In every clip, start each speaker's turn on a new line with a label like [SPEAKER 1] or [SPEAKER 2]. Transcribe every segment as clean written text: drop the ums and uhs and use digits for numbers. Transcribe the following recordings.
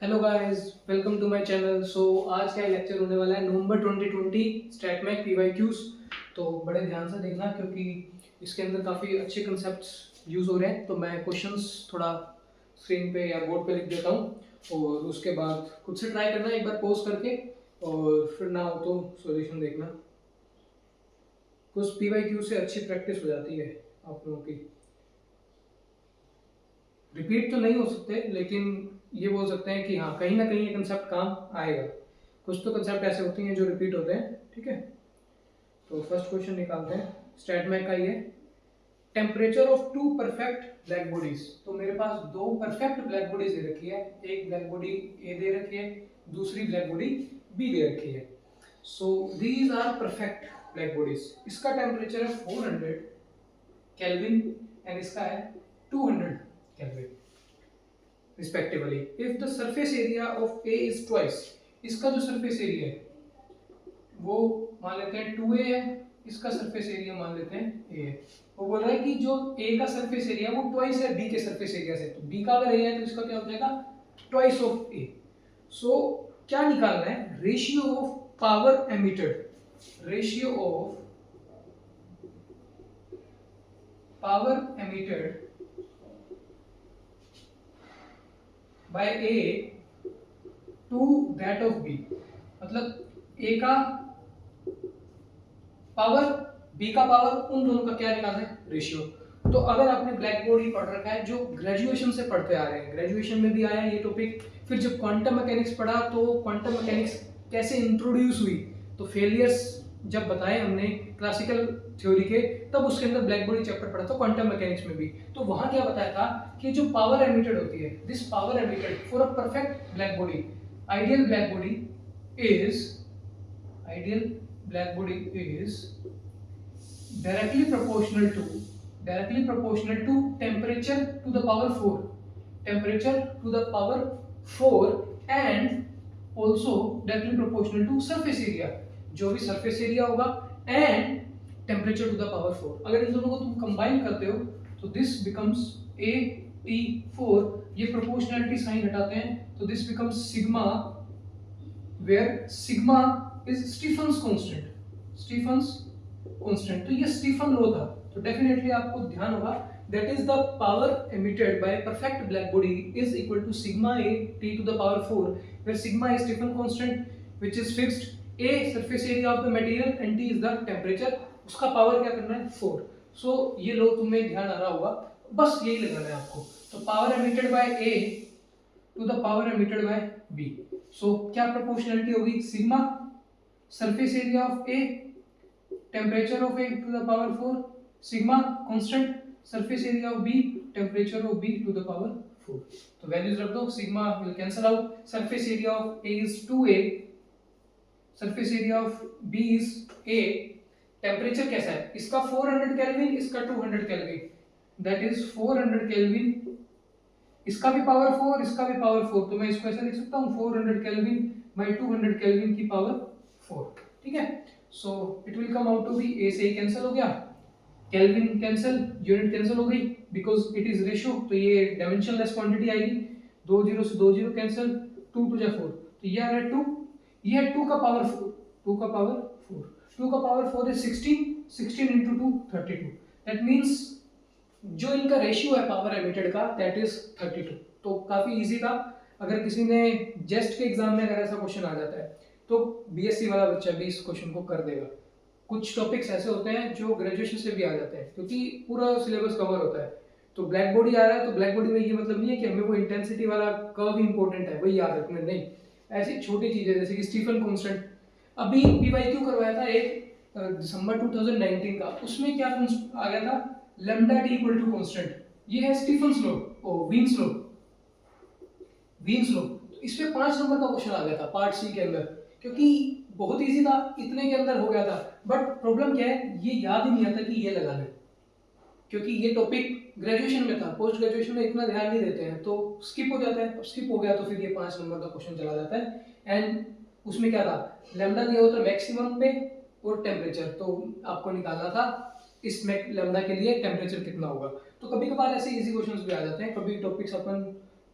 [SPEAKER 1] Hello guys, welcome to my channel. So आज का lecture होने वाला है नवंबर 2020 स्टैटमैक पीवाईक्यूज। तो बड़े ध्यान से देखना क्योंकि इसके अंदर काफ़ी अच्छे कंसेप्ट्स यूज़ हो रहे हैं। तो मैं क्वेश्चंस थोड़ा स्क्रीन पे या बोर्ड पे लिख देता हूँ और उसके बाद खुद से ट्राई करना एक बार पॉज करके, और फिर ना हो तो सॉल्यूशन देखना। कुछ पीवाईक्यू से अच्छी प्रैक्टिस हो जाती है आप लोगों की। रिपीट तो नहीं हो सकते, लेकिन ये बोल सकते हैं कि हाँ, कहीं ना कहीं ये कंसेप्ट काम आएगा। कुछ तो कंसेप्ट ऐसे होते हैं जो रिपीट होते हैं। ठीक है, तो फर्स्ट क्वेश्चन निकालते हैं। स्टैटमैक का ये temperature of two perfect black bodies. तो मेरे पास दो परफेक्ट ब्लैक बॉडीज दे रखी है। एक ब्लैक बॉडी ए दे रखी है, दूसरी ब्लैक बॉडी बी दे रखी है। So these are perfect black bodies. इसका टेम्परेचर है 400 केल्विन एंड इसका है 200 kelvin respectively. If the surface area of A is twice, इसका जो सरफेस एरिया है वो मान लेते हैं 2a है, इसका सरफेस एरिया मान लेते हैं a है। वो बोल रहा है कि जो a का सरफेस एरिया वो ट्वाइस है b के सरफेस एरिया से। तो b का अगर a है तो इसका क्या हो जाएगा, ट्वाइस ऑफ a। सो क्या निकालना है, ratio of power emitted, ratio of power emitted by A to that of B। मतलब A का पावर B का पावर, उन दोनों का क्या निकालना है, रेशियो। तो अगर आपने ब्लैक बॉडी पढ़ रखा है, जो ग्रेजुएशन से पढ़ते आ रहे हैं, ग्रेजुएशन में भी आया है ये टॉपिक, फिर जब क्वांटम मैकेनिक्स पढ़ा तो क्वांटम मैकेनिक्स कैसे इंट्रोड्यूस हुई, तो फेलियर्स जब बताए हमने क्लासिकल थ्योरी के, तब उसके अंदर ब्लैक बॉडी चैप्टर पढ़ा था क्वांटम मैकेनिक्स में भी। तो वहां क्या बताया था कि जो पावर एमिटेड होती है, this power emitted for a perfect black body, ideal black body is, ideal black body is directly proportional to temperature to the power 4, temperature to the power 4, and also directly proportional to surface area, जो भी surface area होगा, and temperature to the power 4। अगर इन दोनों को तुम combine करते हो तो this becomes AT4। ये proportionality साइन हटाते हैं तो this becomes sigma, where sigma is Stephen's constant, Stephen's constant. तो ये स्टीफन लॉ था। तो डेफिनेटली आपको ध्यान होगा, that is the power emitted by perfect black body is equal to sigma A T to the power 4, where sigma is Stefan constant which is fixed, A surface area of the material and T is the temperature. उसका power क्या करना है, 4। सो ये law तुम्हें ध्यान आ रहा होगा, बस यही लगाना है आपको। तो power emitted by A to the power emitted by B. So क्या प्रोपोर्शनलिटी होगी, sigma surface area of A, temperature of A to the power 4, sigma constant, surface area of B, temperature of B to the power 4। तो values रख दो, sigma will cancel out, surface area of A is 2A, surface area of B is A, temperature कैसा है, इसका 400 kelvin, इसका 200 kelvin, that is 400 kelvin, इसका भी power 4, इसका भी पावर 4। तो मैं इसको ऐसे लिख सकता हूँ 400 केल्विन बाई 200 केल्विन की पावर 4। ठीक है, so it will come out to be, A से ही कैंसिल हो गया, केल्विन कैंसिल, यूनिट कैंसिल हो गई बिकॉज इट इज रेशियो। तो ये डायमेंशनलेस क्वांटिटी आएगी, 2 जीरो से 2 जीरो कैंसिल, 2 टू जा 4, तो ये आ रहा है 2, ये है 2 का पावर 4, 2 का पावर 4, 2 का power 4 is 16, 16 into 2 32। That means जो इनका रेशियो है पावर एमिटेड का, दैट इज 32। तो काफी इजी था। अगर किसी ने जेस्ट के एग्जाम में अगर ऐसा क्वेश्चन आ जाता है तो बीएससी वाला बच्चा भी इस क्वेश्चन को कर देगा। कुछ टॉपिक्स ऐसे होते हैं जो ग्रेजुएशन से भी आ जाते हैं क्योंकि पूरा सिलेबस कवर होता है। तो ब्लैक बॉडी आ रहा है तो ब्लैक बॉडी में ये मतलब नहीं है कि हमें वो इंटेंसिटी वाला कर्व इंपॉर्टेंट है वही याद रखना, नहीं। ऐसी छोटी चीजें जैसे कि स्टीफन कांस्टेंट, अभी पीवाईक्यू करवाया था एक दिसंबर 2019 का, उसमें क्या आ गया था, lambda T equal to constant. ये है Stefan's law, Wien's law, Wien's law. तो इस पे 5 नंबर का क्वेश्चन आ गया था पार्ट सी के अंदर, क्योंकि बहुत इजी था, इतने के अंदर हो गया था। बट प्रॉब्लम क्या है, ये याद ही नहीं आता कि ये लगाना है, क्योंकि ये टॉपिक ग्रेजुएशन में था, पोस्ट ग्रेजुएशन में इतना ध्यान नहीं देते हैं तो स्किप हो जाता है। स्किप हो गया तो फिर ये 5 नंबर का क्वेश्चन चला जाता है। एंड उसमें क्या था, लैम्डा दिया होता मैक्सिमम पे और टेम्परेचर, तो आपको निकालना था इस लैम्डा के लिए टेम्परेचर कितना होगा। तो कभी कभार ऐसे इजी क्वेश्चंस भी आ जाते हैं, कभी टॉपिक्स अपन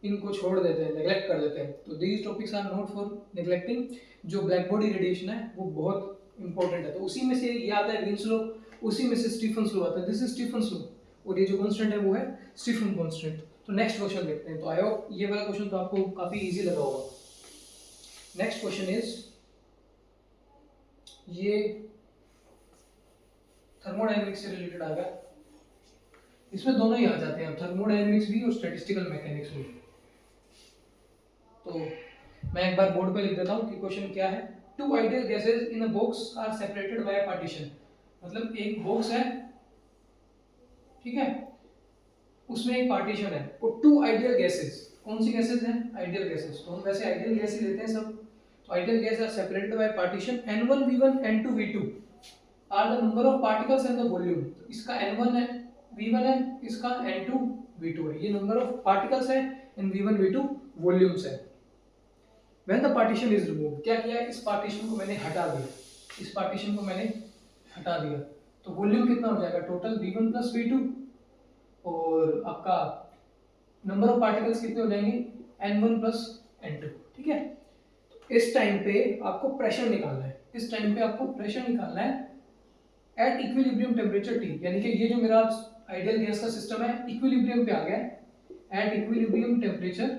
[SPEAKER 1] इनको छोड़ देते हैं, नेग्लेक्ट कर देते हैं। तो these topics are not for neglecting. जो ब्लैक बॉडी रेडिएशन है वो बहुत इंपॉर्टेंट है। तो उसी में से ये आता है ग्रीन्स लॉ, उसी में से स्टीफन्स लॉ आता है। दिस इज स्टीफन्स लॉ, और ये जो कांस्टेंट है वो है स्टीफन कांस्टेंट। तो नेक्स्ट क्वेश्चन देखते हैं। तो आई होप ये वाला क्वेश्चन तो आपको काफी इजी लगा होगा। नेक्स्ट क्वेश्चन इज, ये थर्मोडायनेमिक्स से रिलेटेड आ गया। इसमें दोनों ही आ जाते हैं, थर्मोडायनेमिक्स भी और स्टैटिस्टिकल मैकेनिक्स भी। तो मैं एक बार बोर्ड पे लिख देता हूँ कि क्वेश्चन क्या है। Two ideal gases in a box are separated by a partition. मतलब एक बॉक्स है, ठीक है, उसमें एक पार्टीशन है, और टू आइडियल गैसेस। कौन सी गैसेस हैं? Ideal gases. तो हम वैसे आइडियल गैस ही लेते हैं सब। तो ideal gas are separated by partition n1 v1 n2 v2 are the number of particles in the volume. इसका n1 है, v1 है, इसका n2 v2 है। ये नंबर ऑफ पार्टिकल्स है इन v1 v2 वॉल्यूम्स है। When the partition is removed, क्या किया है, इस पार्टीशन को मैंने हटा दिया, इस पार्टीशन को मैंने हटा दिया, तो वॉल्यूम कितना हो जाएगा? टोटल v1 प्लस v2, और आपका नंबर ऑफ पार्टिकल्स कितने हो जाएंगे? n1 प्लस n2, ठीक है। तो इस टाइम पे आपको प्रेशर निकालना है, इस टाइम पे आपको प्रेशर निकालना है एट इक्विलिब्रियम टेम्परेचर T। यानी कि ये जो मेरा आइडियल गैस का सिस्टम है इक्विलिब्रियम पे आ गया है, at equilibrium temperature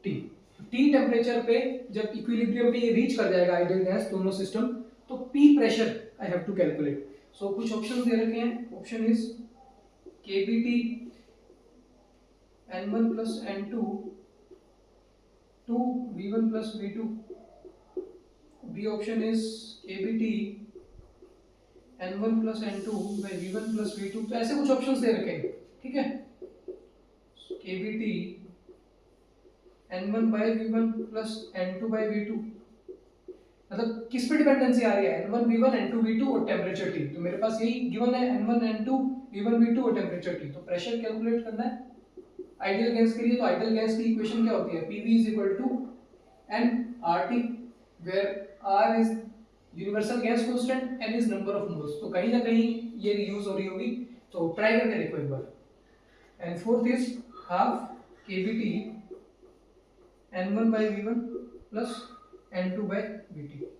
[SPEAKER 1] T। T temperature पे जब इक्विलिब्रियम पे ये रीच कर जाएगा आइडियल गैस दोनों सिस्टम, तो P pressure I have to calculate. So कुछ ऑप्शन दे रखे हैं। Option is KBT n1 plus n2 to v1 plus v2। B option is KBT n1 plus n2 by v1 plus v2। तो ऐसे कुछ options दे रखे हैं, ठीक है। KBT n1 by v1 plus n2 by v2, मतलब किस पे डिपेंडेंसी आ रही है? n1 v1 n2 v2 और टेम्परेचर T। तो मेरे पास यही गिवन है, n1 n2 v1 v2 और टेम्परेचर T। तो प्रेशर कैलकुलेट करना है आइडियल गैस के लिए। तो आइडियल गैस की इक्वेशन क्या होती है? PV is equal to nRT, where R is universal gas constant, N is number of moles. तो कहीं ना कहीं ये यूज हो रही होगी, तो ट्राई करके देखो एक बार। And fourth is half KBT n1 by v1 plus n2 by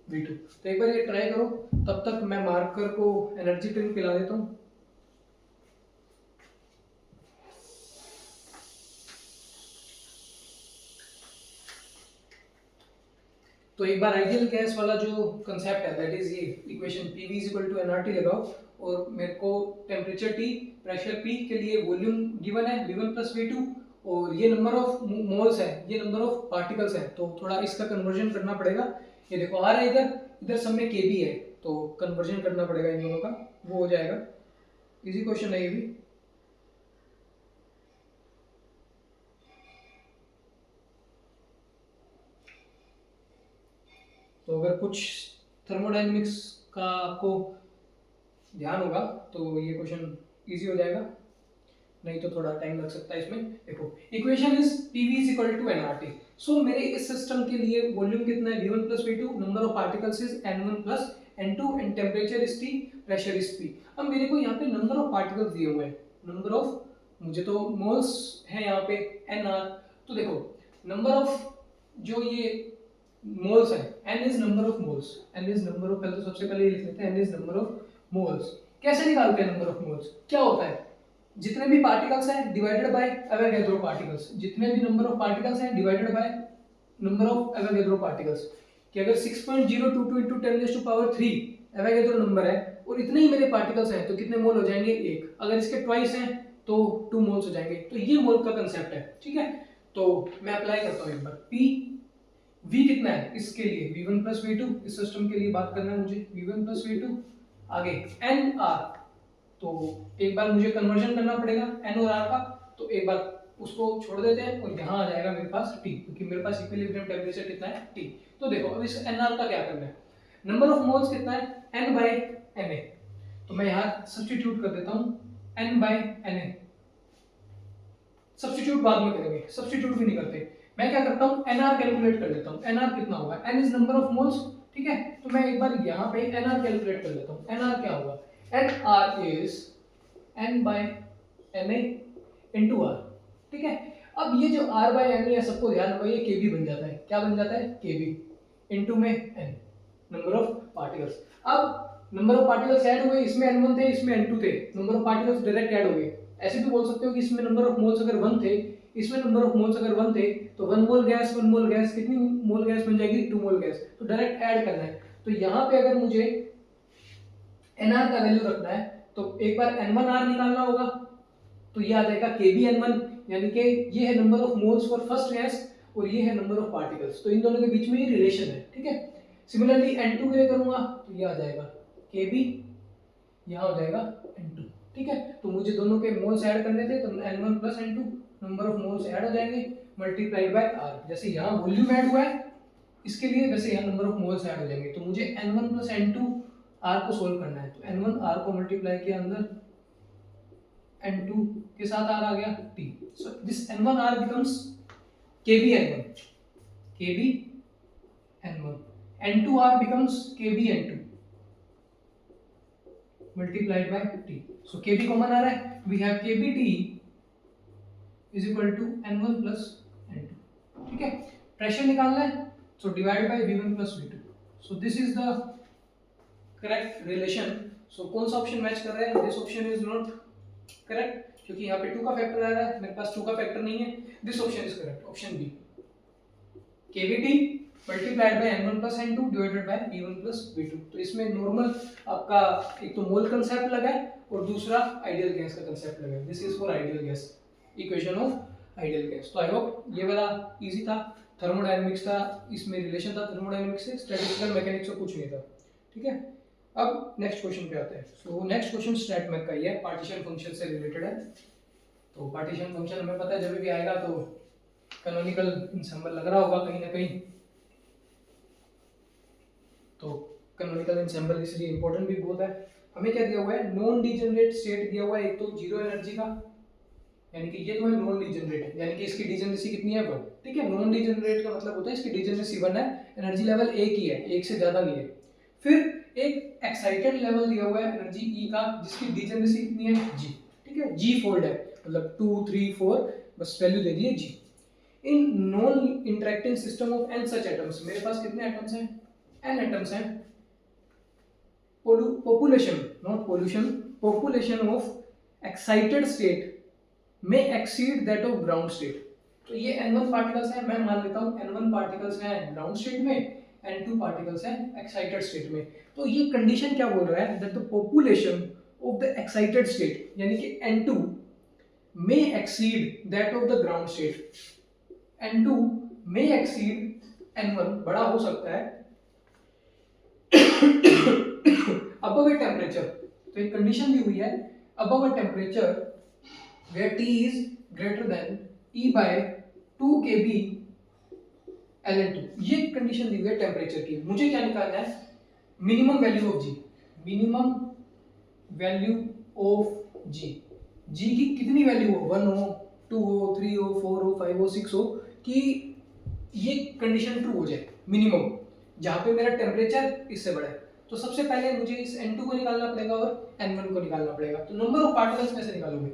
[SPEAKER 1] v2। तो एक बार ये ट्राई करो, तब तक मैं मार्कर को एनर्जी ड्रिंक पिला देता हूँ। तो एक बार आइडियल गैस वाला जो कंसेप्ट है, दैट इज ये equation PV is equal to nRT लगाओ, और मेरे को टेम्परेचर T, प्रेशर P के लिए वॉल्यूम गिवन है v1 plus v2, और ये नंबर ऑफ मोल्स है, ये नंबर ऑफ पार्टिकल्स है। तो थोड़ा इसका कन्वर्जन करना पड़ेगा। ये देखो R है इधर, इधर सब में KB है, तो कन्वर्जन करना पड़ेगा इन दोनों का, वो हो जाएगा। इजी क्वेश्चन है ये भी। तो अगर कुछ थर्मोडायनेमिक्स का आपको ध्यान होगा तो ये क्वेश्चन इजी हो जाएगा, नहीं तो थोड़ा टाइम लग सकता है इसमें। देखो equation is PV is equal to nRT। सो मेरे इस सिस्टम के लिए वॉल्यूम कितना है? v1 plus v2, number of particles is n1 plus n2, and temperature is T, pressure is P। अब मेरे को यहाँ पे नंबर ऑफ पार्टिकल्स दिए हुए हैं, नंबर ऑफ, मुझे तो मोल्स है यहाँ पे nr। तो देखो नंबर ऑफ जो ये मोल्स है, n is number of moles, n is number of, पहले तो सबसे पहले ये लिख लेते हैं n is number of moles. कैसे निकालते हैं नंबर ऑफ मोल्स? क्या होता है, जितने भी पार्टिकल्स हैं डिवाइडेड बाय एवोगैड्रो पार्टिकल्स, जितने भी नंबर ऑफ पार्टिकल्स हैं divided by number of Avogadro particles. कि अगर 6.022 into 10⁻³ एवोगैड्रो नंबर है और इतने ही मेरे पार्टिकल्स हैं, तो कितने मोल हो जाएंगे? 1। अगर इसके ट्वाइस हैं तो 2 मोल्स हो जाएंगे। तो ये मोल का कंसेप्ट है, ठीक है। तो मैं अप्लाई करता हूँ एक बार। P V कितना है इसके लिए? v1 plus v2, इस सिस्टम के लिए बात करना है मुझे, v1 plus v2। आगे nr, तो एक बार मुझे कन्वर्जन करना पड़ेगा n और r का, तो एक बार उसको छोड़ देते हैं और यहाँ आ जाएगा मेरे पास T, क्योंकि मेरे पास इक्विलिब्रियम टेम्परेचर कितना है? T। तो देखो अब इस nr का क्या करना है? नंबर ऑफ मोल्स कितना है? n by na। तो मैं यहाँ सब्स्टिट्यूट कर देता हूँ n by na। सब्स्टिट्यूट बाद में करेंगे, सब्स्टिट्यूट भी नहीं करते। मैं क्या करता हूँ, nr कैलकुलेट कर लेता हूँ। nr कितना होगा? n is number of moles, ठीक है। तो मैं एक बार यहाँ पे nr कैलकुलेट कर लेता हूँ। nr क्या होगा? nr is n by na into r, ठीक है। अब ये जो R बाय एन है सबको ध्यान रखो, ये केबी बन जाता है। क्या बन जाता है? केबी इनटू में एन, नंबर ऑफ पार्टिकल्स। अब नंबर ऑफ पार्टिकल्स ऐड हुए, इसमें n1 थे, इसमें n2 थे, number of particles direct add हो गए। ऐसे भी बोल सकते हो कि इसमें नंबर ऑफ मोल्स अगर 1 थे, इसमें नंबर ऑफ मोल्स अगर 1 थे, तो 1 मोल गैस कितनी मोल गैस बन जाएगी? 2 मोल गैस। तो डायरेक्ट ऐड करना है। तो यहाँ पे अगर मुझे nr का वैल्यू रखना है तो एक बार n1r निकालना होगा, तो ये आ जाएगा kbn1, यानी कि ये है number of moles for first gas और ये है नंबर ऑफ पार्टिकल्स। तो इन दोनों के बीच में ये रिलेशन है, ठीक है। सिमिलरली n2 के लिए करूंगा तो ये आ जाएगा kb, यहाँ हो जाएगा n2, ठीक है। तो मुझे दोनों के मोल्स ऐड करने थे, तो n1 plus n2 number of moles add हो जाएंगे मल्टीप्लाइड बाय r। जैसे यहाँ वॉल्यूम ऐड हुआ है इसके लिए, वैसे यहाँ नंबर ऑफ मोल्स ऐड हो जाएंगे। तो मुझे n1 प्लस n2 r को सोल्व करना है, तो n1 r को मल्टीप्लाई किया अंदर, n2 के साथ r आ गया t। So this n1 r becomes kbn1, kbn1, n2 r becomes kbn2 multiplied by t. So kb common आ रहा है, we have kbt is equal to n1 plus n2, ठीक है। प्रेशर निकालना है, so divide by v1 plus v2. So this is the correct relation. So कौन सा option match कर रहा है? This option is not correct, क्योंकि यहाँ पे 2 का फैक्टर आ रहा है, मेरे पास 2 का फैक्टर नहीं है। This option is correct, option B, kbt multiplied by n1 plus n2 divided by v1 plus v2। तो इसमें नॉर्मल आपका एक तो मोल कंसेप्ट लगा है और दूसरा आइडियल गैस का कंसेप्ट लगा है। This is for ideal gas, equation of ideal gas. तो आई होप ये वाला इजी था, थर्मोडायनामिक्स था, इसमें रिलेशन था थर्मोडायनामिक्स से, स्टैटिस्टिकल मैकेनिक्स से कुछ नहीं था, ठीक है। अब नेक्स्ट क्वेश्चन पे आते हैं। So next question stat math का ही है, पार्टीशन फंक्शन से रिलेटेड है। तो पार्टीशन फंक्शन हमें पता है जब भी आएगा तो कैनोनिकल इंसेंबल लग रहा होगा कहीं ना कहीं, तो कैनोनिकल इंसेंबल इसलिए इंपॉर्टेंट भी बहुत है। हमें क्या दिया हुआ है? नॉन डीजेनरेट स्टेट दिया हुआ है, एक तो जीरो एनर्जी का, यानी कि ये तो है नॉन डीजेनरेट, यानी कि इसकी डीजेनरेसी कितनी है? 1, ठीक है। नॉन डीजेनरेट का मतलब होता है इसकी डीजेनरेसी 1 है, एनर्जी लेवल एक ही है, एक से ज्यादा नहीं है। फिर एक एक्साइटेड लेवल दिया हुआ है एनर्जी ई का, जिसकी डीजेनरेसी कितनी है? g, ठीक है। g फोल्ड है, मतलब 2 3 4 बस वैल्यू दे दिए g। In non interacting system of n such atoms, मेरे पास कितने एटम्स हैं? n एटम्स हैं। population not pollution, population of excited state may exceed that of ground state। तो ये n1 पार्टिकल्स हैं, मैं मान लेता हूँ n1 पार्टिकल्स हैं ग्राउंड स्टेट में, n2 पार्टिकल्स हैं एक्साइटेड स्टेट में। तो ये कंडीशन क्या बोल रहा है? That the population of the excited state, यानी कि n2 may exceed that of the ground state, n2 may exceed n1, बड़ा हो सकता है above a temperature। तो एक कंडीशन दी हुई है above a temperature where T is greater than E by 2 kb ln2। ये कंडीशन दी हुई है टेम्परेचर की। मुझे क्या निकालना है? Minimum value of G, minimum value of G। G की कितनी वैल्यू हो? 1 हो, 2 हो, 3 हो, 4 हो, 5 हो, 6 हो, कि ये कंडीशन ट्रू हो जाए मिनिमम, जहाँ पे मेरा टेम्परेचर इससे बड़ा है। तो सबसे पहले मुझे इस n2 को निकालना पड़ेगा और n1 को निकालना पड़ेगा। तो नंबर ऑफ पार्टिकल्स कैसे निकालोगे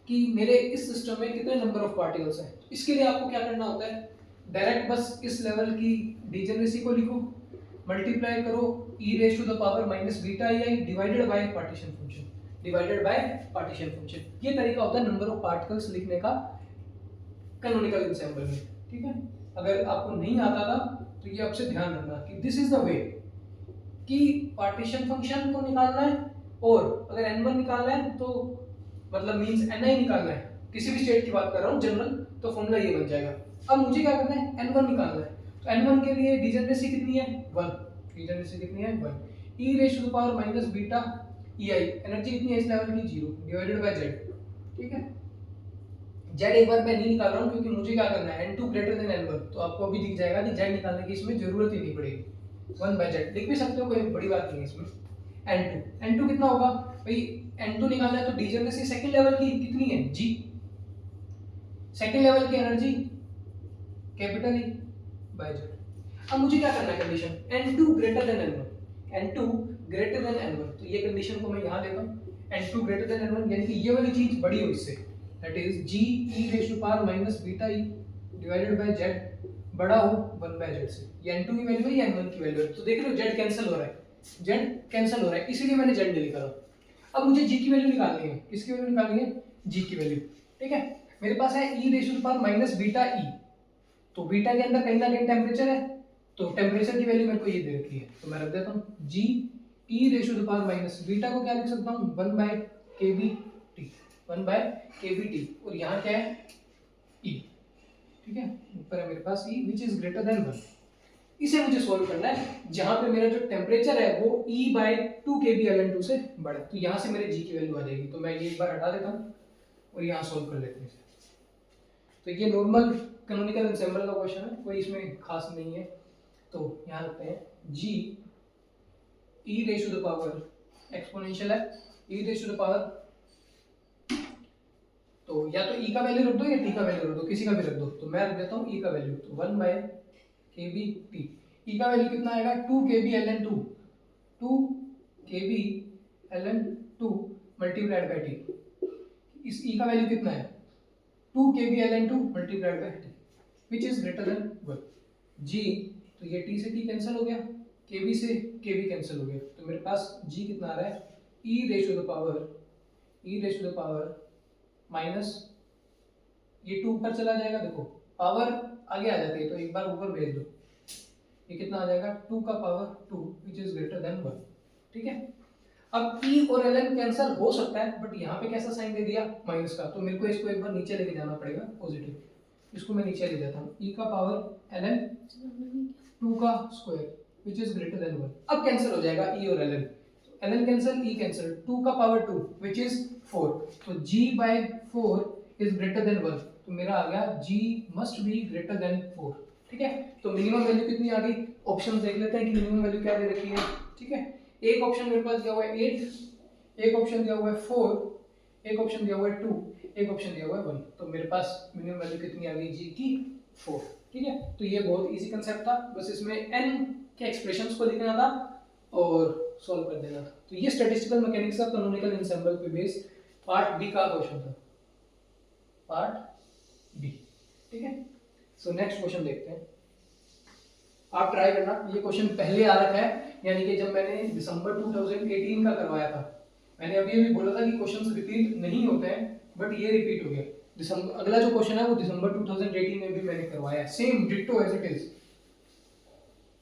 [SPEAKER 1] कि मेरे इस सिस्टम में कितने नंबर ऑफ पार्टिकल्स हैं? इसके लिए आपको क्या करना होता है? डायरेक्ट बस इस लेवल की डीजेनरेसी को लिखो, मल्टीप्लाई करो e raise to the power minus beta ei divided by partition function, divided by partition function. ये तरीका होता है नंबर ऑफ पार्टिकल्स लिखने का कैनोनिकल एंसेंबल में, ठीक है। अगर आपको नहीं आता था तो ये आपसे ध्यान रखना कि दिस इज द वे कि पार्टीशन फंक्शन को निकालना है, और अगर n1 निकालना है तो मतलब मींस ni निकालना है, किसी भी स्टेट की बात कर रहा हूँ जनरल, तो फॉर्मूला ये बन जाएगा। अब मुझे क्या करना है? n1 निकालना है। तो n1 के लिए डीजेनरेसी कितनी है? 1, डीजेनरेसी कितनी है? 1, e raise to the power minus beta ei, energy कितनी है इस लेवल की? 0 डिवाइडेड बाय z, ठीक है। z एक बार मैं नहीं निकाल रहा हूँ क्योंकि मुझे क्या करना है? n2 ग्रेटर देन n1, तो आपको अभी दिख जाएगा कि z निकालने की इसमें जरूरत ही नहीं पड़ेगी, 1 बाय z लिख भी सकते हो, कोई बड़ी बात नहीं है इसमें। n2 कितना होगा भाई? n2 निकालना है तो डीजेनरेसी सेकंड लेवल की कितनी है? g, सेकंड लेवल की energy capital E by z। अब मुझे क्या करना है? Condition n2 greater than n1, n2 greater than n1, तो ये कंडीशन को मैं यहाँ लेता हूँ, n2 ग्रेटर देन n1, यानी कि ये वाली चीज बड़ी हो इससे, that is G E raise to power minus beta E divided by Z बड़ा हो 1 बाय जेड से। ये n2 की वैल्यू है, ये n1 की वैल्यू है। तो देख रहे हो जेड कैंसिल हो रहा है, जेड कैंसिल हो रहा है, इसीलिए मैंने जेड लिखा था। अब मुझे जी की वैल्यू निकालनी है, किसकी वैल्यू निकालनी है, जी की वैल्यू। ठीक है, मेरे पास है E raise to power minus beta E, तो बीटा के अंदर कहीं ना कहीं टेम्परेचर है, तो टेम्परेचर की वैल्यू मेरे को ये दे रखी है, तो मैं रख देता हूँ G E ratio to power minus beta को क्या लिख सकता हूँ 1 by K B T, 1 by K B T, और यहाँ क्या है ई। ठीक है, ऊपर है मेरे पास ई विच इज ग्रेटर देन 1। इसे मुझे सॉल्व करना है जहां पे मेरा जो टेम्परेचर है वो E बाय 2 kB ln2 से बड़ा है, तो यहाँ से मेरे G की वैल्यू आ जाएगी। तो मैं ये एक बार हटा देता हूँ और यहाँ सॉल्व कर लेते हैं। तो ये नॉर्मल कैनोनिकल एंसेंबल का क्वेश्चन है, कोई इसमें खास नहीं है। तो यहाँ रखते हैं G e raise to the power exponential है e raise to the power, तो या तो e का वैल्यू रख दो या t का वैल्यू रख दो, किसी का भी रख दो। तो मैं रख देता हूँ e का वैल्यू, तो 1 बाय kb t, e का वैल्यू कितना आएगा 2 kb ln2, 2 kb ln2 multiplied by t। इस e का वैल्यू कितना है 2 kb ln2 multiplied by t which is greater than 1। g, तो ये t से t कैंसिल हो गया, kb से kb कैंसिल हो गया, तो मेरे पास g कितना आ रहा है e raise to the power minus, ये 2 ऊपर चला जाएगा, देखो पावर आगे आ जाती है तो एक बार ऊपर भेज दो, ये कितना आ जाएगा 2 का power 2 which is greater than 1। ठीक है, अब e और ln कैंसिल हो सकता है, बट यहाँ पे कैसा साइन दे दिया माइनस का, तो मेरे को इसको एक बार नीचे लेके जाना पड़ेगा पॉजिटिव, इसको मैं नीचे ले जाता हूँ e का पावर ln 2 का square which is greater than 1। अब कैंसिल हो जाएगा e और ln, ln cancel e cancel, 2 का पावर 2 विच इज 4, तो g बाय 4 इज ग्रेटर देन 1, तो मेरा आ गया g must be greater than 4। ठीक है, तो मिनिमम वैल्यू कितनी आ गई, ऑप्शन देख लेते हैं कि मिनिमम वैल्यू क्या दे रखी है। ठीक है, एक ऑप्शन मेरे पास दिया हुआ है 8, एक ऑप्शन दिया हुआ है 4, एक ऑप्शन दिया हुआ है 2, एक ऑप्शन दिया हुआ है 1, तो मेरे पास मिनिमम वैल्यू कितनी आ गई g की 4। ठीक है, तो ये बहुत इजी कांसेप्ट था, बस इसमें n के एक्सप्रेशंस को लिखना था और सॉल्व कर देना था। तो ये स्टैटिस्टिकल मैकेनिक्स का कैनोनिकल एंसेंबल पे बेस पार्ट बी का क्वेश्चन था, पार्ट बी। ठीक है, सो नेक्स्ट क्वेश्चन देखते हैं, आप ट्राई करना। ये क्वेश्चन पहले आ रखा है, यानी कि जब मैंने दिसंबर 2018 का करवाया था, मैंने अभी बोला था कि क्वेश्चंस रिपीट नहीं होते हैं, बट ये रिपीट हो गया। दिसंबर अगला जो क्वेश्चन है वो दिसंबर 2018 में भी मैंने करवाया है, same ditto as it is,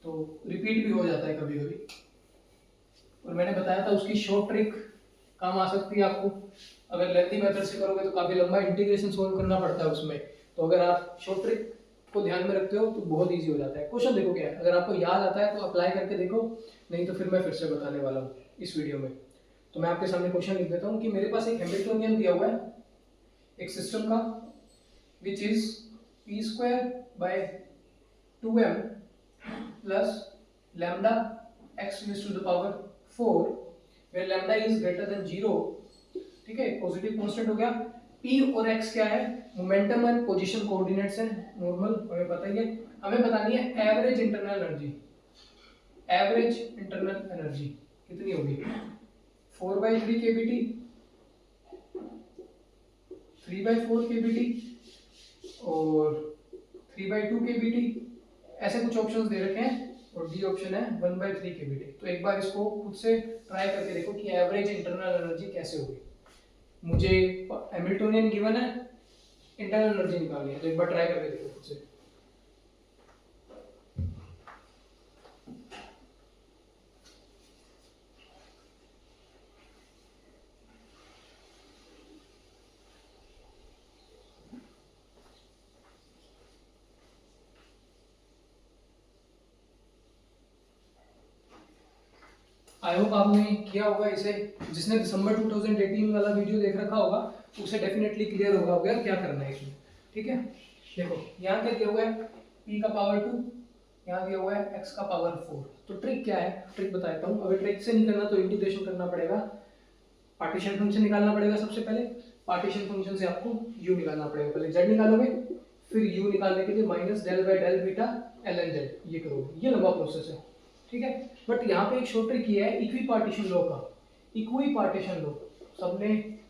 [SPEAKER 1] तो रिपीट भी हो जाता है कभी कभी। और मैंने बताया था उसकी शॉर्ट ट्रिक काम आ सकती है आपको, अगर लेंथी मेथड से करोगे तो काफी लंबा इंटीग्रेशन सॉल्व करना पड़ता है उसमें, तो अगर आप शॉर्ट ट्रिक को ध्यान में रखते हो तो बहुत इजी हो जाता है। क्वेश्चन देखो क्या है, अगर आपको याद आता है तो अप्लाई करके देखो, नहीं तो फिर मैं फिर से बताने वाला हूँ इस वीडियो में। तो मैं आपके सामने क्वेश्चन लिख देता हूँ कि मेरे पास एक हैमिल्टोनियन दिया हुआ है एक सिस्टम का, which is p square by 2m plus lambda x raise to the power 4 where lambda is greater than 0। ठीक है, पॉजिटिव कांस्टेंट हो गया। p और x क्या है, मोमेंटम एंड पोजीशन कोऑर्डिनेट्स हैं, नॉर्मल हमें पता ही है। हमें बतानी है average internal energy, average internal energy कितनी होगी 4/3 kBT, 3/4 kBT और 3/2 kBT, ऐसे कुछ ऑप्शंस दे रखे हैं, और डी ऑप्शन है 1/3 kBT। तो एक बार इसको खुद से ट्राई करके देखो कि एवरेज इंटरनल एनर्जी कैसे होगी। मुझे हैमिल्टोनियन गिवन है, इंटरनल एनर्जी निकालनी है, तो एक बार ट्राई करके देखो खुद से। आई होप आपने किया होगा इसे, जिसने दिसंबर 2018 वाला वीडियो देख रखा होगा उसे डेफिनेटली क्लियर होगा यार क्या करना है इसमें। ठीक है, देखो यहाँ क्या दिया हुआ है p का पावर 2, यहाँ दिया हुआ है x का पावर 4। तो ट्रिक क्या है, ट्रिक बताता हूँ। अगर ट्रिक से नहीं करना तो इंटीग्रेशन करना पड़ेगा, पार्टीशन फंक्शन निकालना पड़ेगा। सबसे पहले पार्टीशन फंक्शन से आपको u निकालना पड़ेगा, पहले z निकालोगे, फिर u निकालने के लिए minus del by del beta ln z, ये करोगे, ये लंबा प्रोसेस है। ठीक है, बट यहाँ पे एक शॉर्ट ट्रिक किया है इक्वी पार्टीशन लॉ का, इक्वी पार्टीशन लॉ सबने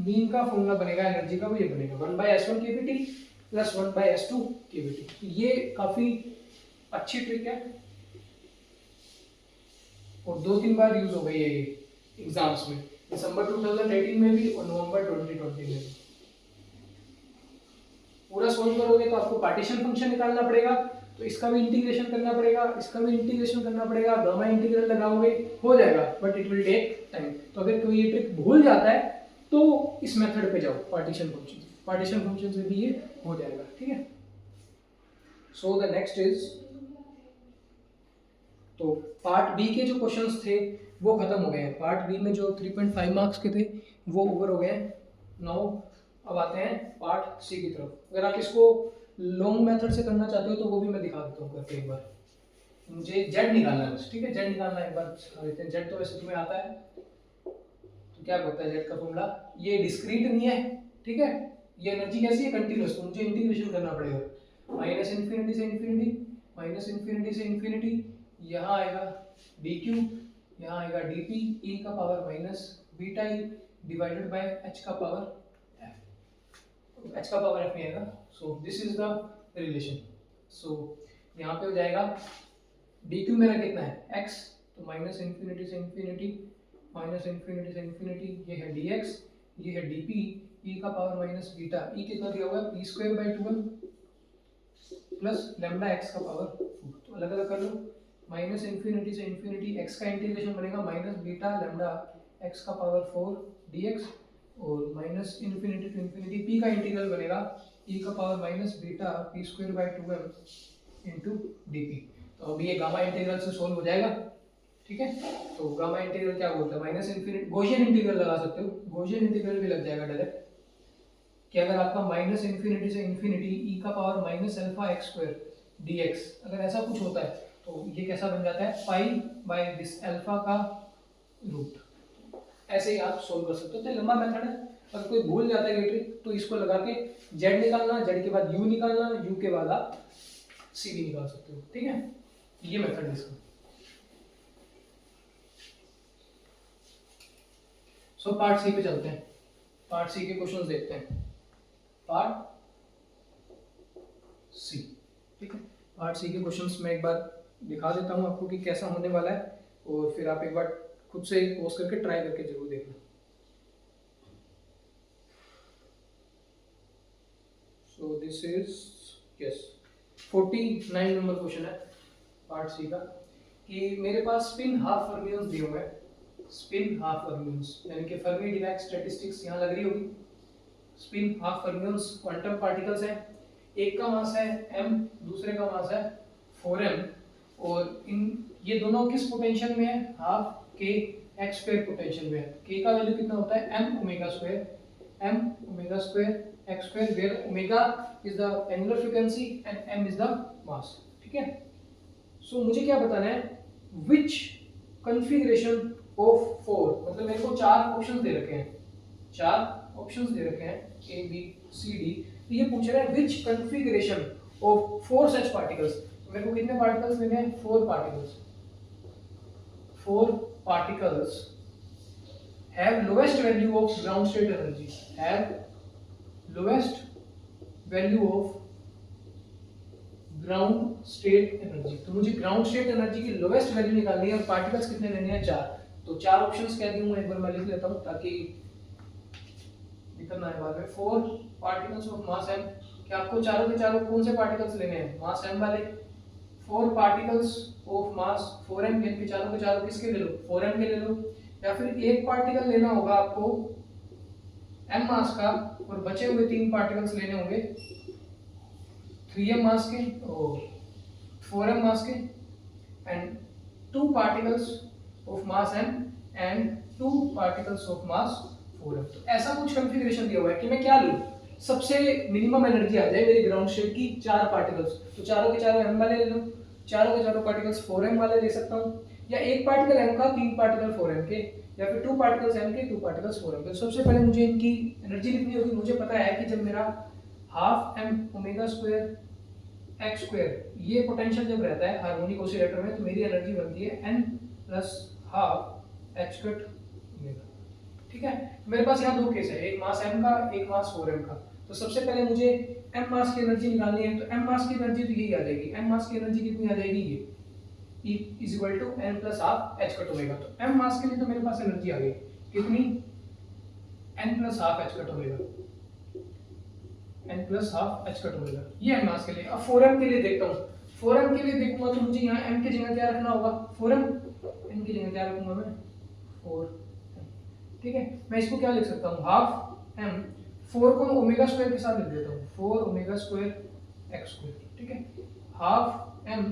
[SPEAKER 1] मीन का फॉर्मूला बनेगा एनर्जी का, वो ये बनेगा 1/S1 KVT plus 1/S2 KVT. ये काफी अच्छी ट्रिक है और 2-3 बार यूज हो गई है ये एग्जाम्स में, दिसंबर 2018 में भी और नवंबर 2020 में भी। पूरा सोल्व करोगे तो आपको पार्टीशन फंक्शन निकालना पड़ेगा, तो इसका भी इंटीग्रेशन करना पड़ेगा, इसका भी इंटीग्रेशन करना पड़ेगा, गामा इंटीग्रल लगाओगे हो जाएगा, but it will take time. तो अगर कोई ये ट्रिक भूल जाता है तो इस मेथड पे जाओ, पार्टीशन फंक्शन से भी ये हो जाएगा, ठीक है। सो द नेक्स्ट इज, तो पार्ट बी के जो क्वेश्चंस थे वो खत्म हो गए हैं। पार्ट बी में जो 3.5 मार्क्स के थे वो ओवर हो गए हैं। नाउ अब आते हैं पार्ट सी की तरफ। अगर आप इसको लॉन्ग मेथड से करना चाहते हो तो वो भी मैं दिखा देता हूँ करके एक बार। मुझे जेड निकालना है बस, ठीक है, जेड निकालना है एक बार दिखा देते हैं। जेड तो वैसे तुम्हें आता है, तो क्या होता है जेड का फॉर्मूला, ये डिस्क्रीट नहीं है, ठीक है, ये एनर्जी कैसी है, कंटीन्यूअस, तो मुझे इंटीग्रेशन करना पड़ेगा माइनस इन्फिनिटी से इन्फिनिटी, यहाँ आएगा डी क्यू, यहाँ आएगा डी पी ई का power minus beta E divided by H का पावर एफ, एच का पावर एफ नहीं आएगा। So this is the relation. So यहाँ पे हो जाएगा डी क्यू मेरा कितना है x, तो माइनस इन्फिनिटी से इन्फिनिटी, ये है डी एक्स, ये है डी पी ई का पावर माइनस बीटा, ई कितना दिया हुआ है P square by 12 plus lambda X का पावर 4। तो अलग अलग कर लो, माइनस इन्फिनिटी से इन्फिनिटी एक्स का इंटीग्रेशन बनेगा माइनस बीटा लैम्डा एक्स का पावर 4 dx, और minus infinity to infinity P का इंटीग्रल बनेगा ई का power minus beta P square by 2m into D P. तो अब ये गामा इंटीग्रल से सोल्व हो जाएगा, ठीक है। तो गामा इंटीग्रल क्या बोलता है, माइनस इन्फिनिटी, गॉसियन इंटीग्रल लगा सकते हो, गॉसियन इंटीग्रल भी लग जाएगा डायरेक्ट, कि अगर आपका माइनस इन्फिनिटी से इन्फिनिटी ई का power minus alpha x square dx अगर ऐसा कुछ होता है तो ये कैसा बन जाता है, पाई बाय दिस अल्फा का रूट। ऐसे ही आप सोल्व कर सकते हो। तो लंबा मेथड है, अगर कोई भूल जाता है ये ट्रिक तो इसको लगा के z निकालना, z के बाद u निकालना, u के बाद आप c भी निकाल सकते हो। ठीक है, ये मेथड है इसका। सो पार्ट सी पे चलते हैं, पार्ट सी के क्वेश्चंस देखते हैं। पार्ट सी, ठीक है, पार्ट सी के क्वेश्चंस मैं एक बार दिखा देता हूं आपको कि कैसा होने वाला है, और फिर आप एक बार खुद से पोस्ट करके ट्राई करके जरूर देखना। सो this is yes 49 number question है पार्ट सी का, कि मेरे पास स्पिन हाफ फर्मियंस दिए हुए हैं, स्पिन हाफ फर्मियंस यानी कि फर्मी डिराक स्टैटिस्टिक्स यहाँ लग रही होगी। Spin half fermions quantum particles हैं, एक का मास है m, दूसरे का मास है 4m, और इन ये दोनों किस पोटेंशियल में है, half k x square potential में है। k का वैल्यू कितना होता है, m omega square x square, where omega is the angular frequency and m is the mass. ठीक है, सो मुझे क्या बताना है, विच कॉन्फ़िगरेशन ऑफ 4, मतलब मेरे को 4 ऑप्शंस दे रखे हैं, 4 ऑप्शंस दे रखे हैं a b c d, तो ये पूछ रहा है विच कॉन्फ़िगरेशन ऑफ 4 सच पार्टिकल्स। तो मेरे को कितने पार्टिकल्स लेने हैं, 4 particles. 4 particles have lowest value of ground state energy, have lowest value of ground state energy। तो मुझे ground state energy की lowest value निकालनी है, और particles कितने लेने हैं, 4। तो 4 ऑप्शंस कह दूं, एक बार मैं लिख लेता हूं ताकि दिक्कत ना आए बाद में। 4 particles of mass m, क्या आपको चारों के चारों कौन से पार्टिकल्स लेने हैं, मास m वाले। 4 पार्टिकल्स ऑफ मास 4m, के चारों के चारों किसके ले लो, 4m के ले लो, या फिर एक पार्टिकल लेना होगा आपको m मास का, और बचे हुए 3 पार्टिकल्स लेने होंगे 3m मास के और 4m मास के, and 2 particles of mass m and 2 particles of mass 4m। तो ऐसा कुछ कॉन्फ़िगरेशन दिया हुआ है कि मैं क्या लूं, सबसे मिनिमम एनर्जी आ जाए मेरी ग्राउंड स्टेट की 4 पार्टिकल्स, तो चारों के चारों m वाले ले लूं, चारों के चारों पार्टिकल्स 4m वाले ले सकता हूं, या एक पार्टिकल m का 3 पार्टिकल 4m के, या फिर 2 पार्टिकल्स m के 2 पार्टिकल्स 4m के। सबसे पहले मुझे इनकी एनर्जी लिखनी होगी। मुझे पता है कि जब मेरा half m omega square x square ये पोटेंशियल जब रहता है हार्मोनिक ऑसिलेटर में, तो मेरी एनर्जी बनती है n plus half h square omega. ठीक है, मेरे पास यहाँ 2 केस है, एक मास m का, एक मास 4m का। तो सबसे पहले मुझे m मास की एनर्जी निकालनी है, तो m मास की एनर्जी तो यही आ जाएगी, m मास की एनर्जी कितनी आ जाएगी, ये E is equal to n plus half h cut omega. तो m मास के लिए तो मेरे पास एनर्जी आ गई कितनी, n plus half h cut omega, n plus half h cut omega, ये m मास के लिए। अब 4m के लिए देखता हूँ, 4m के लिए देखूंगा तो मुझे यहाँ m की जगह क्या रखना होगा, 4m, n की जगह क्या रखूंगा मैं, 4। ठीक है, मैं इसको क्या लिख सकता हूँ, हाफ m, 4 को ओमेगा स्क्वायर के साथ लिख देता हूँ, 4 ओमेगा स्क्वायर x स्क्वायर। ठीक है, हाफ m,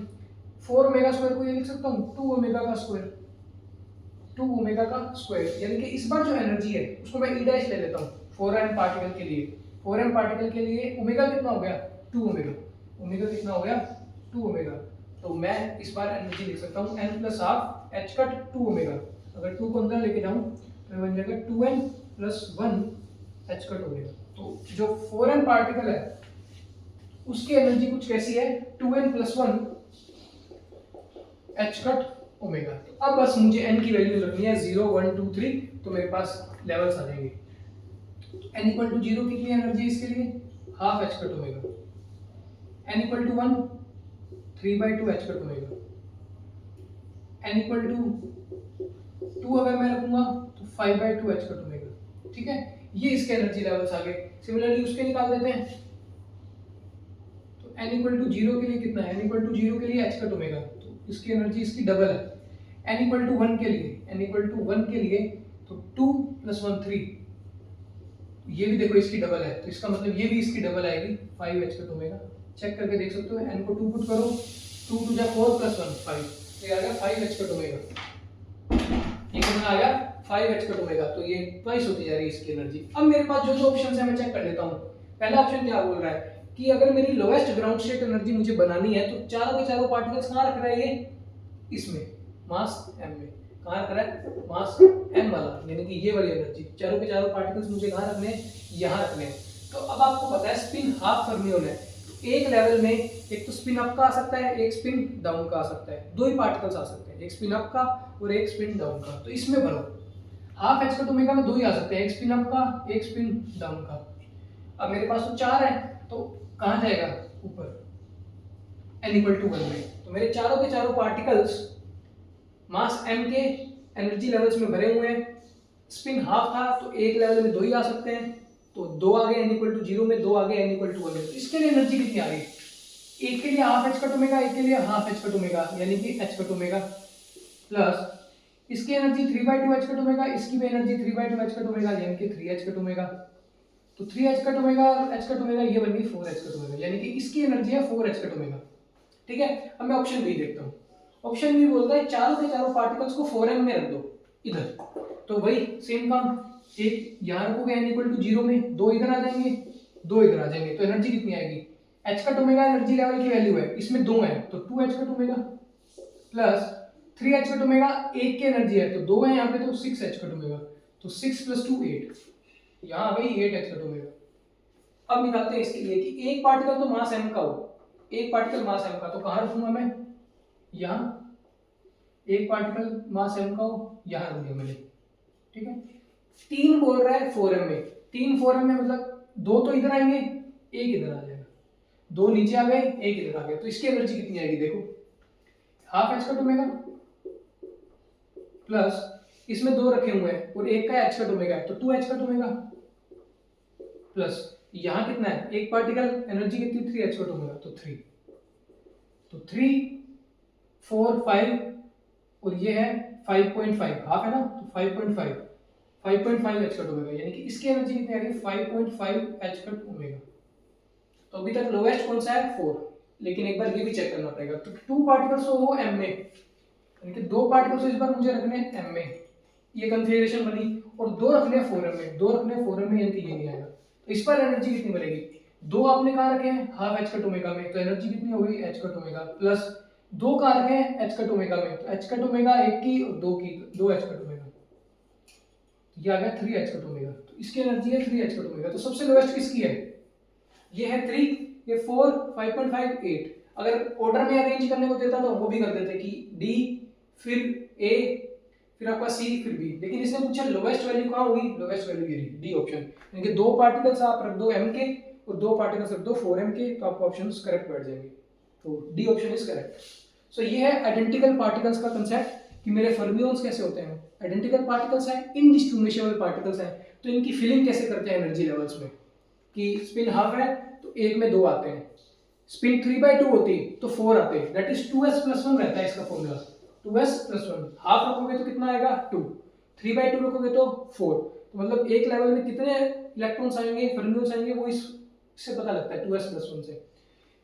[SPEAKER 1] 4 ओमेगा स्क्वायर को ये लिख सकता हूँ 2 ओमेगा का स्क्वायर, 2 ओमेगा का स्क्वायर, यानी कि इस बार जो एनर्जी है उसको मैं ई डैश ले लेता हूँ 4m पार्टिकल के लिए। 4m पार्टिकल के लिए ओमेगा कितना हो गया, 2 ओमेगा, ओमेगा कितना हो गया, 2 ओमेगा। तो मैं इस बार एनर्जी लिख सकता हूँ n plus half h cut 2 omega. अगर 2 को अंदर लेके जाऊँ तो बन जाएगा 2n plus 1 h cut omega. तो जो 4m पार्टिकल है उसकी एनर्जी कुछ कैसी है, 2n plus 1 h cut omega. अब बस मुझे n की वैल्यू रखनी है 0 1 2 3, तो मेरे पास लेवल्स आ जाएंगे। n इक्वल टू 0 कितनी एनर्जी है इसके लिए, half h cut omega. n equal to 1 3/2 h cut omega. n equal to 2 अगर मैं रखूंगा तो 5/2 h कट ओमेगा। ठीक है, ये इसके एनर्जी लेवल्स आ गए। सिमिलरली उसके निकाल देते हैं, तो n इक्वल टू 0 के लिए कितना है, n इक्वल टू 0 के लिए h कट ओमेगा, तो इसकी एनर्जी इसकी डबल है। n इक्वल टू 1 के लिए, n इक्वल टू 1 के लिए तो 2 प्लस 1 3, ये भी देखो इसकी डबल है, तो इसका मतलब ये भी इसकी डबल आएगी 5h कट ओमेगा। चेक करके देख सकते हो, n को 2 पुट करो, 2 2 जा 4 प्लस 1 5, ये आ गया 5h कट ओमेगा। ये कितना आ गया 5h कट ओमेगा, तो ये ट्वाइस होती जा रही है इसकी एनर्जी। अब मेरे पास जो जो ऑप्शंस है मैं चेक कर लेता हूँ। पहला ऑप्शन क्या बोल रहा है कि अगर मेरी लोएस्ट ग्राउंड स्टेट एनर्जी मुझे बनानी है तो चारों के चारों पार्टिकल्स कहाँ रख रहा है ये, इसमें मास m में, कहाँ रख रहा है मास m वाला, यानी कि ये वाली एनर्जी चारों के चारों पार्टिकल्स मुझे कहाँ रखने हैं, यहाँ रखने हैं। तो अब आपको पता है स्पिन हाफ फर्मियोन है, तो एक लेवल में एक तो स्पिन अप का आ सकता है, एक स्पिन डाउन का आ सकता है, दो ही पार्टिकल्स आ सकते हैं, एक स्पिन अप का और एक स्पिन डाउन का। तो इसमें भरो हाफ h का ओमेगा में दो ही आ सकते हैं, एक स्पिन अप का एक स्पिन डाउन का। अब मेरे पास तो चार है, तो कहाँ जाएगा ऊपर n = 1 में। तो मेरे चारों के चारों पार्टिकल्स मास m के एनर्जी लेवल्स में भरे हुए हैं। स्पिन हाफ था तो एक लेवल में दो ही आ सकते हैं, तो दो आ गए n = 0 में, दो आ गए n = 1 में। तो इसके लिए एनर्जी कितनी आ गई, एक के लिए हाफ h का ओमेगा, एक के लिए हाफ h का ओमेगा, यानी कि h का ओमेगा, प्लस इसकी एनर्जी 3/2 h का ओमेगा, इसकी भी एनर्जी 3/2 h का ओमेगा, यानी कि 3h का ओमेगा। तो 3h का ओमेगा और h का ओमेगा, ये बन गई 4h का ओमेगा, यानी कि इसकी एनर्जी है 4h का ओमेगा। ठीक है, अब मैं ऑप्शन बी देखता हूँ। ऑप्शन बी बोलता है चारों के चारों पार्टिकल्स को 4m में रख दो इधर। तो वही सेम काम, एक यहाँ रखोगे n = 0 में, दो इधर आ जाएंगे, दो इधर आ जाएंगे, तो एनर्जी कितनी आएगी, h का ओमेगा एनर्जी लेवल की वैल्यू है, इसमें दो है तो 2h का ओमेगा, प्लस 3h का ओमेगा एक की एनर्जी है तो दो है यहाँ पे, तो 6h का ओमेगा, तो 6 + 2 8, यहाँ भाई 8h का ओमेगा। अब निकालते हैं इसके लिए कि एक पार्टिकल तो मास m का हो, एक पार्टिकल मास m का, तो कहाँ रखूंगा मैं, यहाँ एक पार्टिकल मास m का हो, यहाँ रख दिया मैंने। ठीक है, तीन बोल रहा है 4m में, तीन 4m में मतलब दो तो इधर आएंगे, एक इधर आ जाएगा, दो नीचे आ गए, एक इधर आ गया, तो इसकी एनर्जी कितनी आएगी देखो, हाफ h का ओमेगा, प्लस इसमें दो रखे हुए हैं और एक का h का ओमेगा है तो 2h का ओमेगा, प्लस यहाँ कितना है, एक पार्टिकल एनर्जी कितनी, 3h का ओमेगा, तो 3, तो 3 4 5 और ये है 5.5, हाफ है ना, तो 5.5 h का ओमेगा, यानी कि इसकी एनर्जी कितनी आ रही है, 5.5 h का ओमेगा। तो अभी तक लोएस्ट कौन सा है, 4, लेकिन एक बार ये भी चेक करना पड़ेगा। तो टू पार्टिकल्स हो m में, यानी कि दो पार्टिकल्स इस बार मुझे रखने हैं m में, ये कन्फिगरेशन बनी, और दो रखने हैं 4m में, दो रखने हैं 4m में, यानी कि ये नहीं आएगा। तो इस पर एनर्जी कितनी मिलेगी, दो आपने कहाँ रखे हैं हाफ h का ओमेगा में, तो एनर्जी कितनी हो गई h का ओमेगा, प्लस दो कहाँ रखे हैं h का ओमेगा में, तो h का ओमेगा एक की और दो की, दो h का ओमेगा, ये आ गया 3h का ओमेगा, तो इसकी एनर्जी है 3h का ओमेगा। तो सबसे लोएस्ट किसकी है, ये है 3, ये 4, 5.5 8। अगर ऑर्डर में अरेंज करने को देता तो वो भी कर देते कि D फिर A फिर आपका C फिर B, लेकिन इसने पूछा लोएस्ट वैल्यू कहाँ होगी, लोएस्ट वैल्यू ये डी ऑप्शन, यानी कि दो पार्टिकल्स आप रख दो m के और दो पार्टिकल्स रख दो 4m के, तो आपको ऑप्शंस करेक्ट बैठ जाएंगे, तो डी ऑप्शन इज करेक्ट। सो ये है आइडेंटिकल पार्टिकल्स का कंसेप्ट कि मेरे फर्मियोन्स कैसे होते हैं, आइडेंटिकल पार्टिकल्स हैं, इनडिस्टिंग्विशेबल पार्टिकल्स हैं, तो इनकी फिलिंग कैसे करते हैं एनर्जी लेवल्स में, कि स्पिन हाफ है तो एक में दो आते हैं, स्पिन 3/2 होती तो 4 आते हैं, दैट इज 2s + 1 रहता है इसका फॉर्मूला, 2s + 1, हाफ रखोगे तो कितना आएगा 2, 3/2 रखोगे तो 4, तो मतलब एक लेवल में कितने इलेक्ट्रॉन्स आएंगे, फर्मियोन्स आएंगे, वो इससे पता लगता है 2s + 1 से।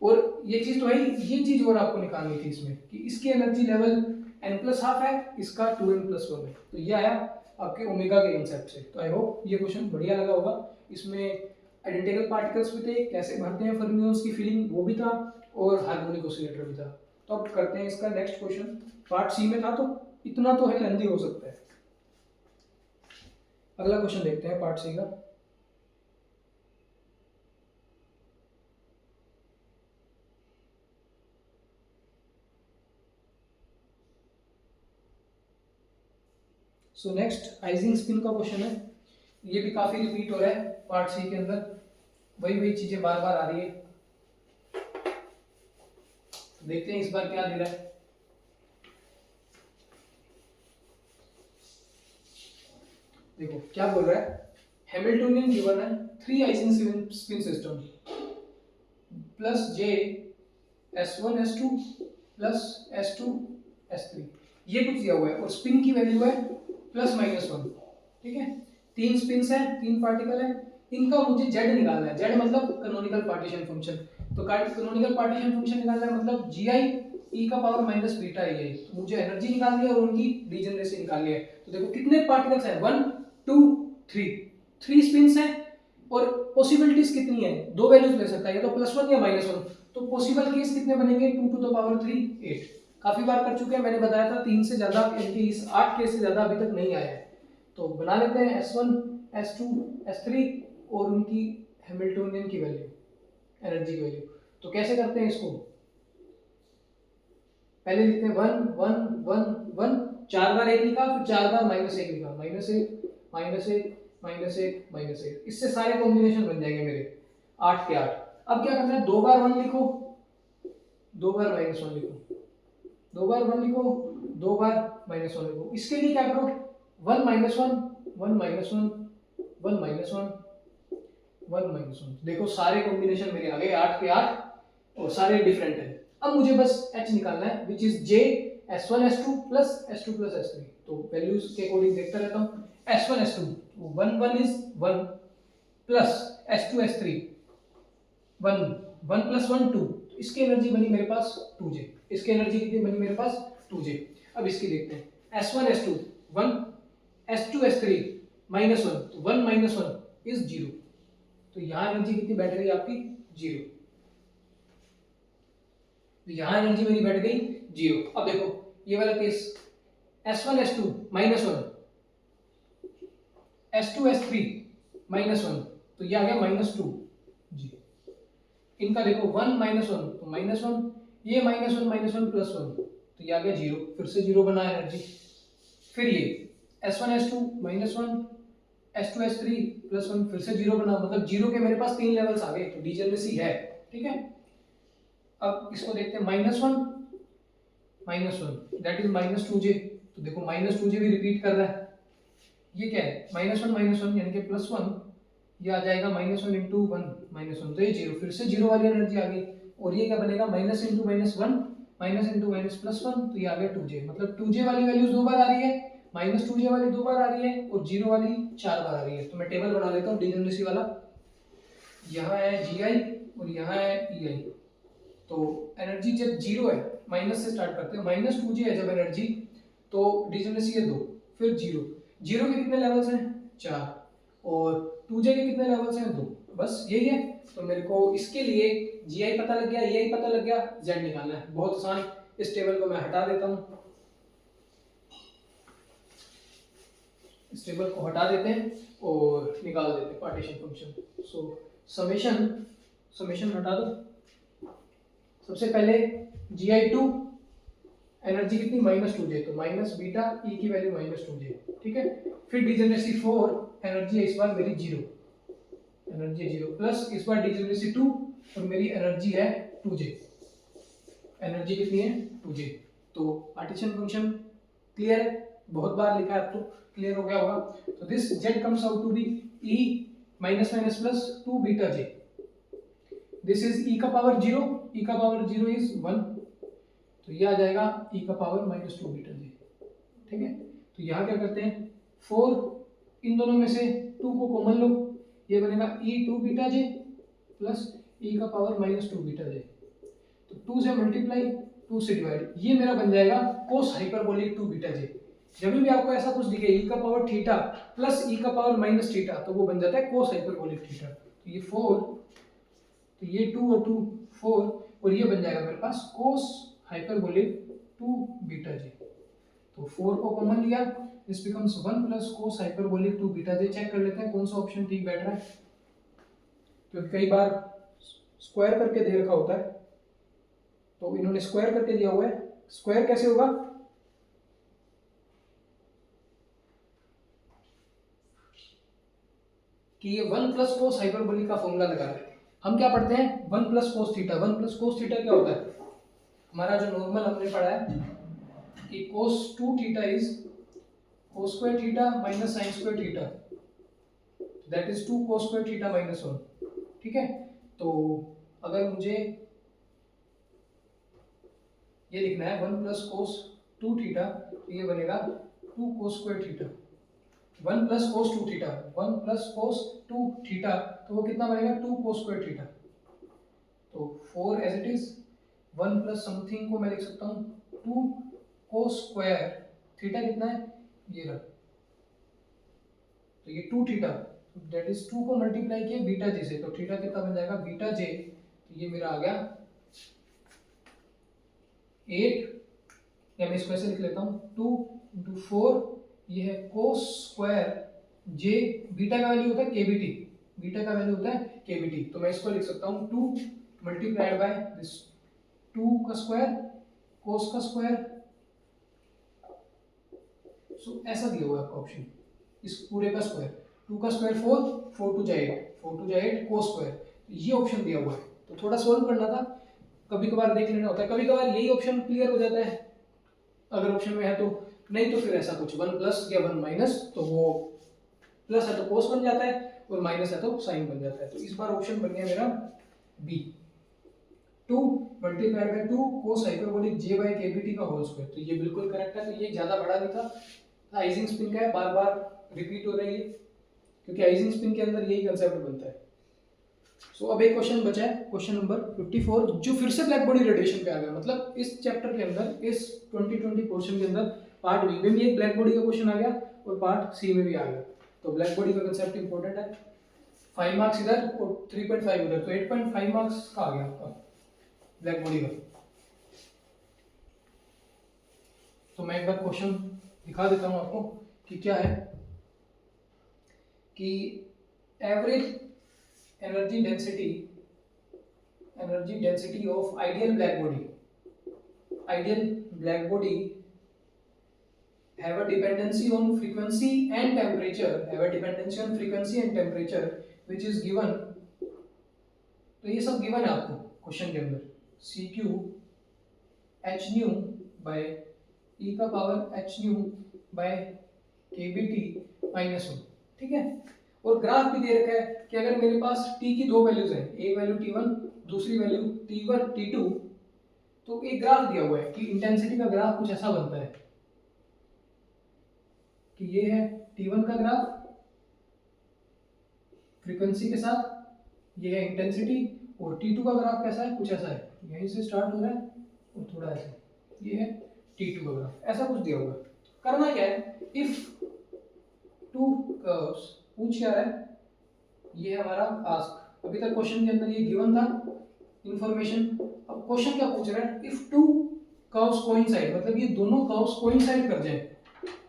[SPEAKER 1] और ये चीज तो है, ये चीज और आपको निकालनी थी इसमें कि इसकी एनर्जी लेवल n+½ है, इसका 2n+1 है, तो ये आया आपके ओमेगा के कंसेप्ट से। तो आई होप ये क्वेश्चन बढ़िया लगा होगा, इसमें आइडेंटिकल पार्टिकल्स भी थे, कैसे भरते हैं फर्मियोन्स की फीलिंग वो भी था, और हार्मोनिक ऑसिलेटर भी था। तो अब करते हैं इसका नेक्स्ट क्वेश्चन, पार्ट सी में था तो इतना तो है, लेंथी हो सकता है। अगला क्वेश्चन देखते हैं पार्ट सी का। सो नेक्स्ट आइजिंग स्पिन का क्वेश्चन है, ये भी काफी रिपीट हो रहा है पार्ट सी के अंदर, वही चीजें बार बार आ रही है। देखते हैं इस बार क्या दे रहा है। देखो क्या बोल रहा है, हैमिल्टोनियन गिवन है 3 icing spin system plus j s1 s2 plus s2 s3, ये कुछ दिया हुआ है और स्पिन की वैल्यू है +-1। ठीक है, तीन स्पिन्स हैं, तीन पार्टिकल है, इनका मुझे z निकालना है, z मतलब कैनोनिकल पार्टीशन फंक्शन, तो कैनोनिकल पार्टीशन फंक्शन निकालना है मतलब gi e⁻⁻β तो मुझे एनर्जी निकालनी है और उनकी डीजेनरेसी निकालनी है। तो देखो कितने पार्टिकल्स हैं, 1 2 3, 3 स्पिन्स हैं, और पॉसिबिलिटीज कितनी है, दो वैल्यूज ले सकता है, या तो +1 या -1। तो पॉसिबल केस कितने बनेंगे, 2 टू द पावर 3 8। काफी बार कर चुके हैं, मैंने बताया था 3 से ज्यादा, यानी इस 8 केस से ज्यादा अभी तक नहीं आया है। तो बना लेते हैं S1 S2 S3 और उनकी हैमिल्टोनियन की वैल्यू, एनर्जी की वैल्यू। तो कैसे करते हैं इसको, पहले लिखते हैं 1 1 1 1, 4 बार 1 लिखा, फिर 4 बार -1 लिखा, -1 -1 -1 -1। इससे सारे कॉम्बिनेशन बन जाएंगे मेरे 8 के 8। अब क्या करना है, 2 बार 1 लिखो, 2 बार -1 लिखो, 2 बार 1 लिखो, 2 बार -1 लिखो। इसके लिए क्या करो, 1 -1 1 -1 1 -1 1 -1। देखो सारे कॉम्बिनेशन मेरे आ गए 8 के 8 और सारे डिफरेंट है। अब मुझे बस h निकालना है, which is j s1 s2 plus s2 plus s3। तो वैल्यूज के अकॉर्डिंग देखता रहता हूँ। s1 s2 1 1 is 1 plus s2 s3 1 1 plus 1 2। इसकी एनर्जी बनी मेरे पास 2j। इसकी एनर्जी कितनी बनी मेरे पास 2j। अब इसकी देखते हैं, s1 s2 1 s2 s3 -1, तो 1 -1 इज 0। तो यहाँ एनर्जी कितनी बैठ गई आपकी 0। तो यहाँ एनर्जी मेरी बैठ गई 0। अब देखो ये वाला case, s1 s2 -1 s2 s3 -1, तो ये आ गया -2 जी। इनका देखो 1 -1 तो -1, ये -1 -1 +1, तो ये आ गया 0, फिर से 0 बना एनर्जी। फिर ये s1 s2 -1 s2 s3 +1, फिर से 0 बना, मतलब 0 के मेरे पास 3 लेवल्स आ गए, तो डीजेनरेसी है। ठीक है, अब इसको देखते हैं, -1 -1 दैट इज -2j। तो देखो -2j भी रिपीट कर रहा है। ये क्या है, -1 -1 यानी कि +1, ये आ जाएगा -1 × 1 -1, तो ये 0, फिर से 0 वाली एनर्जी आ गई। और ये क्या बनेगा, -1 × -1 +1, तो ये आ गया 2j। मतलब 2j वाली वैल्यूज 2 बार आ रही है, -2j वाली 2 बार आ रही है, और 0 वाली 4 बार आ रही है। तो मैं टेबल बना लेता हूँ डीजेनरेसी वाला। यहाँ है gi और यहाँ है ei। तो एनर्जी जब 0 है, माइनस से स्टार्ट करते हैं, -2j है जब एनर्जी, तो डीजेनरेसी है 2, फिर 0। 0 के कितने लेवल्स हैं 4, और 2j के कितने लेवल्स हैं 2, बस यही है। तो मेरे को इसके लिए gi पता लग गया, ei पता लग गया, z निकालना है, बहुत आसान। इस टेबल को मैं हटा देता हूँ, इस टेबल को हटा देते हैं और निकाल देते हैं पार्टीशन फंक्शन। सो समेशन हटा दो। सबसे पहले gi2 एनर्जी कितनी -2j, तो -बीटा e की वैल्यू -2j। ठीक है, फिर डीजेनरेसी 4 एनर्जी है इस बार मेरी 0, एनर्जी 0, प्लस इस बार डीजेनरेसी 2 और मेरी एनर्जी है 2j। एनर्जी कितनी है 2j। तो पार्टीशन फंक्शन क्लियर है, बहुत बार लिखा है, अब तो क्लियर हो गया होगा। तो this z comes out to be e -2 beta j। This is e का पावर 0, e का पावर 0 इज 1, तो ये आ जाएगा e का पावर -2 बीटा j। ठीक है, तो यहाँ क्या करते हैं, 4 इन दोनों में से 2 को कॉमन लो, ये बनेगा e2 beta j plus e का पावर -2 बीटा j। तो 2 से मल्टीप्लाई, 2 से डिवाइड, ये मेरा बन जाएगा cos हाइपरबोलिक 2 बीटा j। जब भी आपको ऐसा कुछ दिखे e का पावर थीटा प्लस e का पावर माइनस थीटा, तो वो बन जाता है cos हाइपरबोलिक थीटा। तो ये 4, तो ये 2 और 2 4, और ये बन जाएगा मेरे पास cos हाइपरबोलिक 2 बीटा j। तो 4 को कॉमन लिया, this becomes 1 plus cos hyperbolic 2 beta j। Check कर लेते हैं कौन सा ऑप्शन ठीक बैठ रहा है, क्योंकि कई बार स्क्वायर करके दे रखा होता है, तो इन्होंने स्क्वायर करके दिया हुआ है। स्क्वायर कैसे होगा, कि ये 1 प्लस cos हाइपरबोलिक का फॉर्मूला लगा रहे हैं। हम क्या पढ़ते हैं, 1 plus cos theta. 1 plus cos theta क्या होता है, हमारा जो नॉर्मल हमने पढ़ा है कि cos 2 theta is cos square theta minus sin square theta, that is 2 cos square theta minus 1। ठीक है, तो अगर मुझे ये लिखना है 1 प्लस cos 2 थीटा, तो ये बनेगा 2 cos square theta. 1 plus cos 2 theta, 1 plus cos 2 theta, तो वो कितना बनेगा 2 cos स्क्वायर थीटा। तो 4 as it is, 1 plus something को मैं लिख सकता हूँ 2 cos स्क्वायर थीटा, कितना है ये रहा, तो ये 2 थीटा, दैट इज 2 को मल्टीप्लाई किया बीटा जे से, तो थीटा कितना बन जाएगा बीटा जे, तो ये मेरा आ गया 8, या मैं इसको ऐसे लिख लेता हूँ 2 × 4, ये है कोस स्क्वायर जे, बीटा का वैल्यू होता है केबीटी, बीटा का वैल्यू होता है केबीटी, तो मैं इसको लिख सकता हूँ 2 मल्टीप्लाइड बाय दिस 2 का स्क्वायर कोस का स्क्वायर, सो ऐसा दिया हुआ है आपका ऑप्शन, इस पूरे का स्क्वायर, 2 का स्क्वायर 4, 4 टू जा 8, 4 टू जा 8 कोस स्क्वायर, तो ये ऑप्शन दिया हुआ है, तो थोड़ा सॉल्व करना था, कभी कभार देख लेना होता है, कभी कभार यही ऑप्शन क्लियर हो जाता है अगर ऑप्शन में है तो, नहीं तो फिर ऐसा कुछ 1 प्लस या 1 माइनस, तो वो प्लस है तो कोस बन जाता है और माइनस है तो साइन बन जाता है, तो इस बार ऑप्शन बन गया मेरा B, 2 multiplied by 2 cos hyperbolic j by kBT का होल स्क्वायर, तो ये बिल्कुल करेक्ट है, तो ये ज्यादा बड़ा नहीं था, आइजिंग स्पिन का है, बार बार रिपीट हो रही है क्योंकि आइजिंग स्पिन के अंदर यही कंसेप्ट बनता है। सो अब एक क्वेश्चन बचा है, क्वेश्चन नंबर 54, जो फिर से ब्लैक बॉडी रेडिएशन पे आ गया, मतलब इस चैप्टर के अंदर, इस 2020 पोर्शन के अंदर पार्ट बी में भी एक ब्लैक बॉडी का क्वेश्चन आ गया और पार्ट सी में भी आ गया, तो ब्लैक बॉडी का कंसेप्ट इंपॉर्टेंट है, 5 मार्क्स इधर और 3.5 उधर, तो 8.5 मार्क्स का आ गया आपका ब्लैक बॉडी का। तो मैं एक बार क्वेश्चन दिखा देता हूं आपको कि क्या है, कि average energy density of ideal black body have a dependency on frequency and temperature which is given, तो ये सब गिवन है आपको क्वेश्चन के अंदर, CQ h nu by e का power h nu by kBT -1, ठीक है, और ग्राफ भी दे रखा है कि अगर मेरे पास t की दो वैल्यूज हैं, एक वैल्यू t1 दूसरी वैल्यू t2, तो एक ग्राफ दिया हुआ है कि इंटेंसिटी का ग्राफ कुछ ऐसा बनता है कि ये है T1 का ग्राफ फ्रीक्वेंसी के साथ, ये है इंटेंसिटी, और T2 का ग्राफ कैसा है, कुछ ऐसा है, यहीं से स्टार्ट हो रहा है और थोड़ा ऐसे, ये है T2 का ग्राफ, ऐसा कुछ दिया हुआ है। करना क्या है, इफ टू कर्व्स, पूछ क्या रहा है, ये है हमारा आस्क, अभी तक क्वेश्चन के अंदर ये गिवन था इंफॉर्मेशन, अब क्वेश्चन क्या पूछ रहा है, इफ टू कर्व्स कोइंसाइड, मतलब ये दोनों कर्व्स कोइंसाइड कर जाए,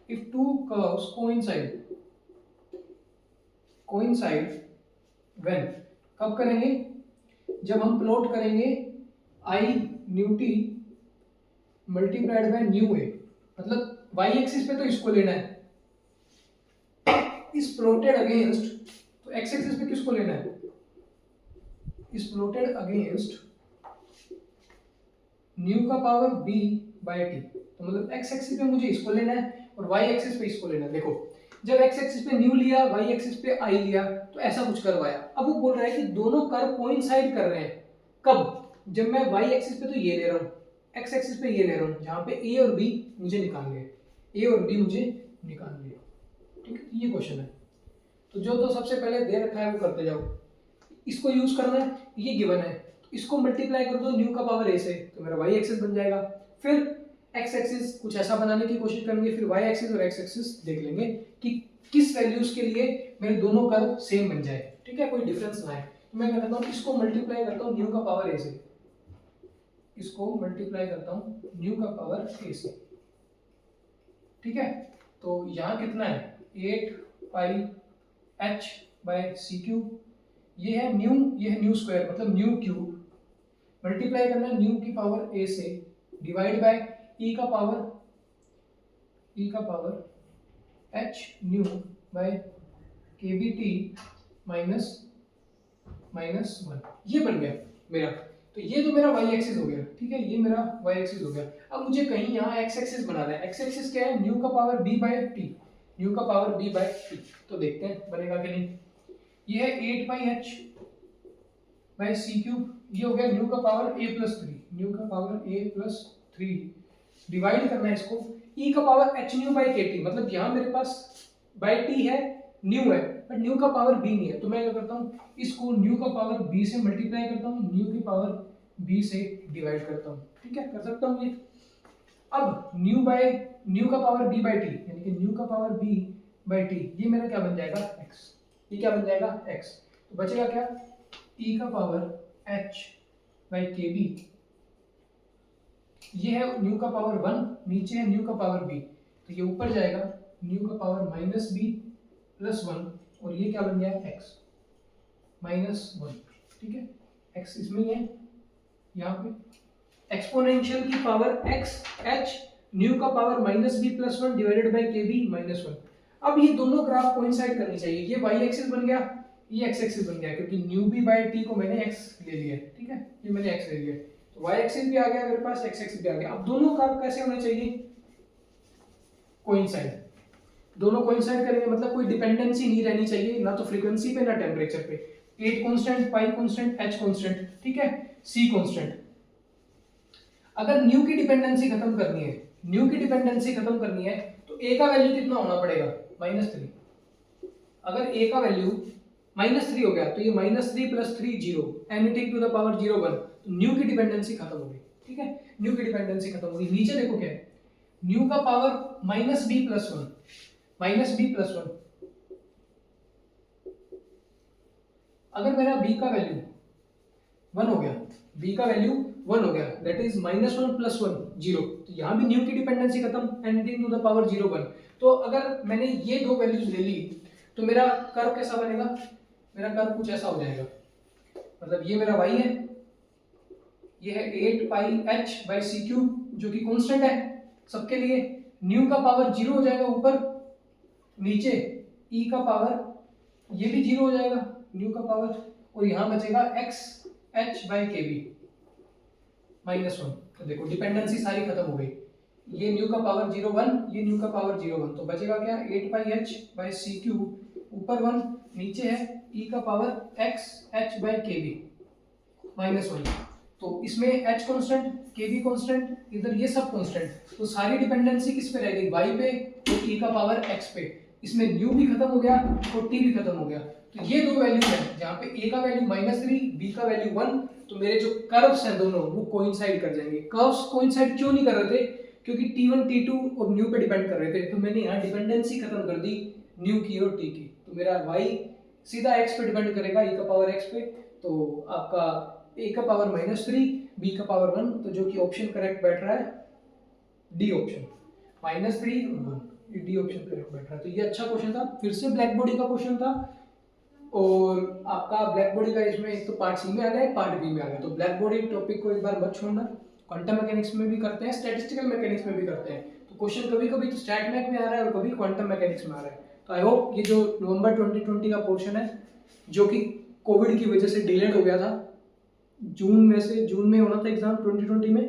[SPEAKER 1] if two curves coincide when, कब करेंगे, जब हम प्लॉट करेंगे I nu t multiplied by nu A, मतलब y एक्सिस पे तो इसको लेना है, इस प्लॉटेड अगेंस्ट, तो x एक्सिस पे किसको लेना है, इस प्लॉटेड अगेंस्ट न्यू का पावर b बाय t, तो मतलब x एक्सिस पे मुझे इसको लेना है और y एक्सिस पे इसको लेना है। देखो जब x एक्सिस पे न्यू लिया, y एक्सिस पे i लिया, तो ऐसा कुछ करवाया, अब वो बोल रहा है कि दोनों कर्व कोइंसाइड कर रहे हैं, कब, जब मैं y एक्सिस पे तो ये ले रहा हूँ, x एक्सिस पे ये ले रहा हूँ, जहाँ पे a और b मुझे निकालने हैं, a और b मुझे निकालने हैं, ठीक है, ये क्वेश्चन है, तो जो तो सबसे पहले दे रखा है वो करते जाओ, इसको यूज करना है, ये गिवन है, तो इसको मल्टीप्लाई कर दो न्यू का पावर a से, तो मेरा y एक्सिस बन जाएगा, फिर x एक्सिस कुछ ऐसा बनाने की कोशिश करेंगे, फिर y एक्सिस और x एक्सिस देख लेंगे कि किस वैल्यूज के लिए मेरे दोनों कर्व सेम बन जाए, ठीक है, कोई डिफरेंस ना आए, तो मैं क्या करता हूँ, इसको मल्टीप्लाई करता हूँ न्यू का पावर a से, इसको मल्टीप्लाई करता हूँ न्यू का पावर a से, ठीक है, तो यहाँ कितना है 8 pi h bye C cube, ये है न्यू स्क्वायर, मतलब न्यू क्यूब, मल्टीप्लाई करना है न्यू की पावर a से, डिवाइड बाय e का power h nu by kBt -1, ये बन गया मेरा, तो ये तो मेरा y एक्सिस हो गया, ठीक है, ये मेरा y एक्सिस हो गया। अब मुझे कहीं यहाँ x एक्सिस बनाना है, x एक्सिस क्या है, न्यू का power b by T, nu का पावर b बाय टी, तो देखते हैं बनेगा कि नहीं। ये है 8 by h bye C cube, ये हो गया न्यू का पावर a प्लस 3, न्यू का पावर a प्लस 3, डिवाइड करना है इसको e का power h nu by kt, मतलब यहाँ मेरे पास बाई t है, न्यू है, बट न्यू का पावर b नहीं है, तो मैं क्या करता हूँ, इसको न्यू का पावर b से मल्टीप्लाई करता हूँ, न्यू की पावर b से डिवाइड करता हूँ, ठीक है, कर सकता हूँ ये। अब न्यू का पावर b बाई टी, यानी कि न्यू का पावर b बाई टी, ये मेरा क्या बन जाएगा x, ये क्या बन जाएगा x। तो बचेगा क्या e का power h by K B, ये है न्यू का पावर 1, नीचे है न्यू का पावर b, तो ये ऊपर जाएगा न्यू का पावर माइनस बी प्लस 1 और ये क्या बन गया x माइनस 1। ठीक है, x इसमें ही है यहाँ पे, एक्सपोनेंशियल की पावर x h न्यू का power minus B plus 1 divided by K B minus 1। अब ये दोनों ग्राफ कोइंसाइड करनी चाहिए, ये y एक्सिस बन गया, ये x एक्सिस बन गया, क्योंकि न्यू बी बाई टी को मैंने x ले लिया। ठीक है, ये मैंने x ले लिया, तो y एक्सिस भी आ गया मेरे पास, x एक्सिस भी आ गया। अब दोनों ग्राफ कैसे होने चाहिए कोइंसाइड, दोनों कोइंसाइड करेंगे मतलब कोई डिपेंडेंसी नहीं रहनी चाहिए, ना तो फ्रीक्वेंसी पे ना टेम्परेचर पे। 8 कांस्टेंट, पाई कांस्टेंट, h कांस्टेंट, ठीक है, c कांस्टेंट। अगर न्यू की डिपेंडेंसी खत्म करनी है, न्यू की डिपेंडेंसी खत्म करनी है तो a का वैल्यू कितना होना पड़ेगा -3। अगर a का वैल्यू -3 हो गया तो ये -3 + 3 0, एनीथिंग टू द पावर 0 1, तो न्यू की डिपेंडेंसी खत्म हो गई। ठीक है, न्यू की डिपेंडेंसी खत्म हो गई। नीचे देखो क्या है, न्यू का पावर -b + 1, -b + 1। अगर मेरा b का वैल्यू 1 हो गया, b का वैल्यू 1 हो गया, दैट इज -1 + 1 0, तो यहाँ भी न्यू की डिपेंडेंसी खत्म, एनीथिंग टू द पावर 0 1। तो अगर मैंने ये दो वैल्यूज ले ली तो मेरा कर्व कैसा बनेगा, मेरा कर्व कुछ ऐसा हो जाएगा, मतलब ये मेरा y है, ये है 8 pi h by C cube जो कि कांस्टेंट है सबके लिए, न्यू का पावर 0 हो जाएगा ऊपर, नीचे e का पावर ये भी 0 हो जाएगा न्यू का पावर, और यहाँ बचेगा x h by K B -1। तो देखो डिपेंडेंसी सारी खत्म हो गई, ये न्यू का पावर 0 1, ये न्यू का पावर 0 1, तो बचेगा क्या 8 pi h by C cube, ऊपर 1 नीचे है e का power x h by K B -1। तो इसमें h constant, k b constant, इधर ये सब कांस्टेंट, तो सारी डिपेंडेंसी किस पे रह गई y पे और e का पावर x पे। इसमें u भी खत्म हो गया और t भी खत्म हो गया। तो ये दो वैल्यू है जहाँ पे a का वैल्यू -3, b का वैल्यू 1, तो मेरे जो कर्व्स हैं दोनों वो कोइंसाइड कर जाएंगे। कर्व्स कोइंसाइड क्यों नहीं कर रहे थे, क्योंकि t1 t2 और न्यू पे डिपेंड कर रहे थे, तो मैंने यहाँ डिपेंडेंसी खत्म कर दी न्यू की और t की, तो मेरा y सीधा x पे डिपेंड करेगा e का पावर x पे, तो आपका a का पावर -3, b का पावर 1, तो जो कि ऑप्शन करेक्ट बैठ रहा है डी ऑप्शन, -3 और 1, ये डी ऑप्शन करेक्ट बैठ रहा है। तो ये अच्छा क्वेश्चन था, फिर से ब्लैक बॉडी का क्वेश्चन था, और आपका ब्लैक बॉडी का इसमें एक तो पार्ट सी में आ गया, एक पार्ट बी में आ गया, तो ब्लैक बॉडी टॉपिक को एक बार मत छोड़ना। क्वांटम मैकेनिक्स में भी करते हैं, स्टैटिस्टिकल मैकेनिक्स में भी करते हैं, तो क्वेश्चन कभी कभी तो स्टैट मैक में आ रहा है और कभी क्वांटम मैकेनिक्स में आ रहा है। तो आई होप ये जो नवंबर 2020 का पोर्शन है जो कि कोविड की वजह से डिलेड हो गया था, जून में होना था एग्जाम 2020 में,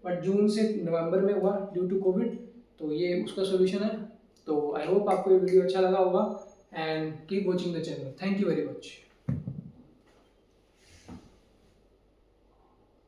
[SPEAKER 1] बट जून से नवंबर में हुआ ड्यू टू कोविड, तो ये उसका सोल्यूशन है। तो आई होप आपको ये वीडियो अच्छा लगा होगा, and keep watching the channel. Thank you very much.